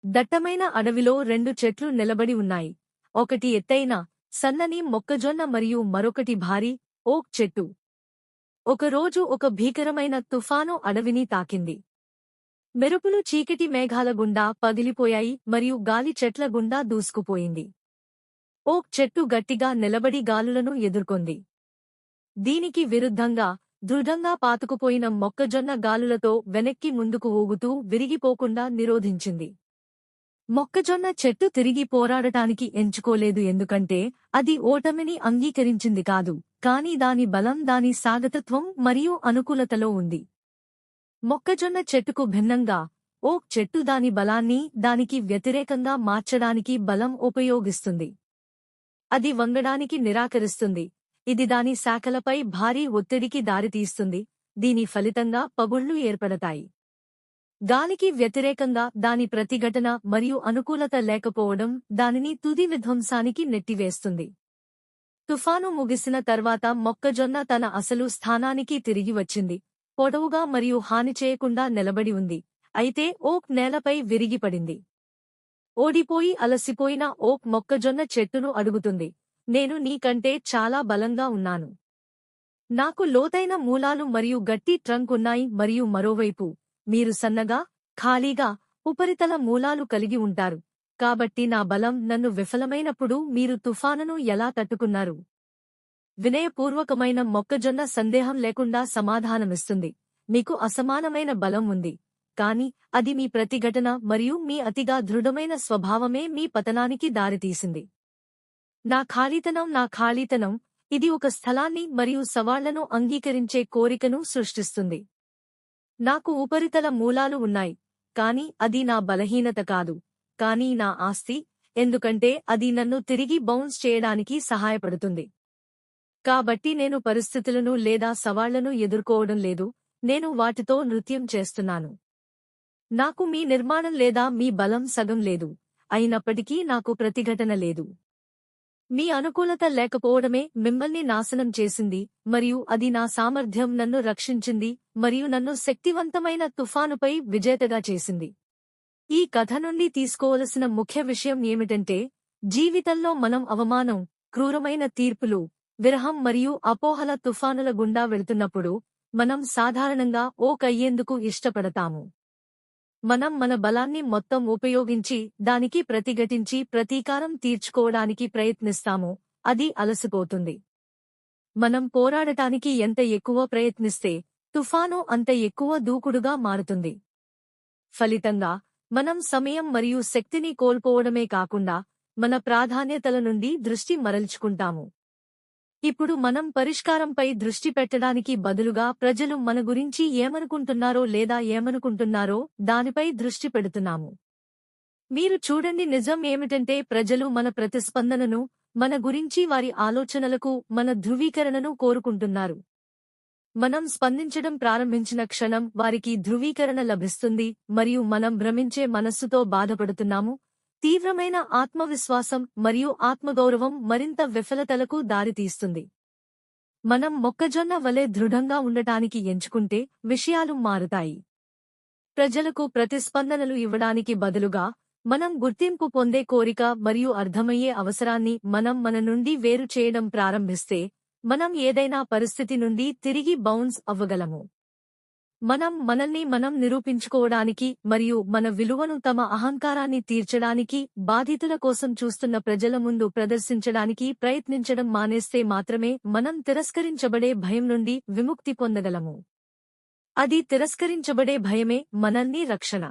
దట్టమైన అడవిలో రెండు చెట్లు నిలబడి ఉన్నాయి. ఒకటి ఎత్తైన, సన్నని మొక్కజొన్న మరియు మరొకటి భారీ, ఓక్ చెట్టు. ఒకరోజు ఒక భీకరమైన తుఫాను అడవిని తాకింది. మెరుపులు చీకటి మేఘాల గుండా పగిలిపోయాయి మరియు గాలి చెట్ల గుండా దూసుకుపోయింది. ఓక్ చెట్టు గట్టిగా నిలబడి గాలులను ఎదుర్కొంది. దీనికి విరుద్ధంగా, దృఢంగా పాతుకుపోయిన మొక్కజొన్న గాలులతో వెనక్కి ముందుకు ఊగుతూ విరిగిపోకుండా నిరోధించింది. మొక్కజొన్న చెట్టు తిరిగి పోరాడటానికి ఎంచుకోలేదు, ఎందుకంటే అది ఓటమిని అంగీకరించింది కాదు, కాని దాని బలం దాని సాగతత్వం మరియు అనుకూలతలో ఉంది. మొక్కజొన్న చెట్టుకు భిన్నంగా, ఓక్ చెట్టు దాని బలాన్ని దానికి వ్యతిరేకంగా మార్చడానికి బలం ఉపయోగిస్తుంది. అది వంగడానికి నిరాకరిస్తుంది. ఇది దాని శాఖలపై భారీ ఒత్తిడికి దారితీస్తుంది. దీని ఫలితంగా పగుళ్లు ఏర్పడతాయి. గాలికి వ్యతిరేకంగా దాని ప్రతిఘటన మరియు అనుకూలత లేకపోవడం దానిని తుది విధ్వంసానికి నెట్టివేస్తుంది. తుఫాను ముగిసిన తర్వాత మొక్కజొన్న తన అసలు స్థానానికి తిరిగి వచ్చింది. పొడవుగా మరియు హాని చేయకుండా నిలబడి ఉంది. అయితే ఓక్ నేలపై విరిగిపడింది. ఓడిపోయి అలసిపోయిన ఓక్ మొక్కజొన్న చెట్టును అడుగుతుంది, నేను నీకంటే చాలా బలంగా ఉన్నాను. నాకు లోతైన మూలాలు మరియు గట్టి ట్రంక్ ఉన్నాయి, మరియు మరోవైపు మీరు సన్నగా, ఖాళీగా, ఉపరితల మూలాలు కలిగి ఉంటారు. కాబట్టి నా బలం నన్ను విఫలమైనప్పుడు మీరు తుఫానును ఎలా తట్టుకున్నారు? వినయపూర్వకమైన మొక్కజొన్న సందేహం లేకుండా సమాధానమిస్తుంది, మీకు అసమానమైన బలం ఉంది, కాని అది మీ ప్రతిఘటన మరియు మీ అతిగా దృఢమైన స్వభావమే మీ పతనానికి దారితీసింది. నా ఖాళీతనం, ఇది ఒక స్థలాన్ని మరియు సవాళ్లను అంగీకరించే కోరికను సృష్టిస్తుంది. నాకు ఉపరితల మూలాలు ఉన్నాయి, కాని అది నా బలహీనత కాదు, కానీ నా ఆస్తి, ఎందుకంటే అది నన్ను తిరిగి బౌన్స్ చేయడానికి సహాయపడుతుంది. కాబట్టి నేను పరిస్థితులను లేదా సవాళ్లను ఎదుర్కోవడం లేదు, నేను వాటితో నృత్యం చేస్తున్నాను. నాకు మీ నిర్మాణం లేదా మీ బలం సగం లేదు, అయినప్పటికీ నాకు ప్రతిఘటన లేదు. మీ అనుకూలత లేకపోవడమే మిమ్మల్ని నాశనం చేసింది, మరియు అది నా సామర్థ్యం నన్ను రక్షించింది మరియు నన్ను శక్తివంతమైన తుఫానుపై విజేతగా చేసింది. ఈ కథ నుండి తీసుకోవలసిన ముఖ్య విషయం ఏమిటంటే, జీవితంలో మనం అవమానం, క్రూరమైన తీర్పులు, విరహం మరియు అపోహల తుఫానుల గుండా వెళుతున్నప్పుడు మనం సాధారణంగా ఓక్ అయ్యేందుకు ఇష్టపడతాము. మనం మన బలాన్ని మొత్తం ఉపయోగించి దానికి ప్రతిఘటించి ప్రతీకారం తీర్చుకోవడానికి ప్రయత్నిస్తాము, అది అలసిపోతుంది. మనం పోరాడటానికి ఎంత ఎక్కువ ప్రయత్నిస్తే తుఫాను అంత ఎక్కువ దూకుడుగా మారుతుంది. ఫలితంగా మనం సమయం మరియు శక్తిని కోల్పోవడమే కాకుండా మన ప్రాధాన్యతల నుండి దృష్టి మరల్చుకుంటాము. ఇప్పుడు మనం పరిష్కారంపై దృష్టి పెట్టడానికి బదులుగా ప్రజలు మన గురించి ఏమనుకుంటున్నారో లేదా ఏమనుకుంటున్నారో దానిపై దృష్టి పెడుతున్నాము. మీరు చూడండి, నిజం ఏమిటంటే ప్రజలు మన ప్రతిస్పందనను, మన గురించి వారి ఆలోచనలకు మన ధృవీకరణను కోరుకుంటున్నారు. మనం స్పందించడం ప్రారంభించిన క్షణం వారికి ధృవీకరణ లభిస్తుంది మరియు మనం భ్రమించే మనస్సుతో బాధపడుతున్నాము. తీవ్రమైన ఆత్మవిశ్వాసం మరియు ఆత్మగౌరవం మరింత విఫలతలకు దారితీస్తుంది. మనం మొక్కజొన్న వలె దృఢంగా ఉండటానికి ఎంచుకుంటే విషయాలు మారుతాయి. ప్రజలకు ప్రతిస్పందనలు ఇవ్వడానికి బదులుగా మనం గుర్తింపు పొందే కోరిక మరియు అర్థమయ్యే అవసరాన్ని మనం మన నుండి వేరు చేయడం ప్రారంభిస్తే మనం ఏదైనా పరిస్థితి నుండి తిరిగి బౌన్స్ అవ్వగలము. మనం మనల్ని మనం నిరూపించుకోవడానికి మరియు మన విలువను తమ అహంకారాన్ని తీర్చడానికి బాధితుల కోసం చూస్తున్న ప్రజల ముందు ప్రదర్శించడానికి ప్రయత్నించడం మానేస్తే మాత్రమే మనం తిరస్కరించబడే భయం నుండి విముక్తి పొందగలము. అది తిరస్కరించబడే భయమే మనల్ని రక్షణ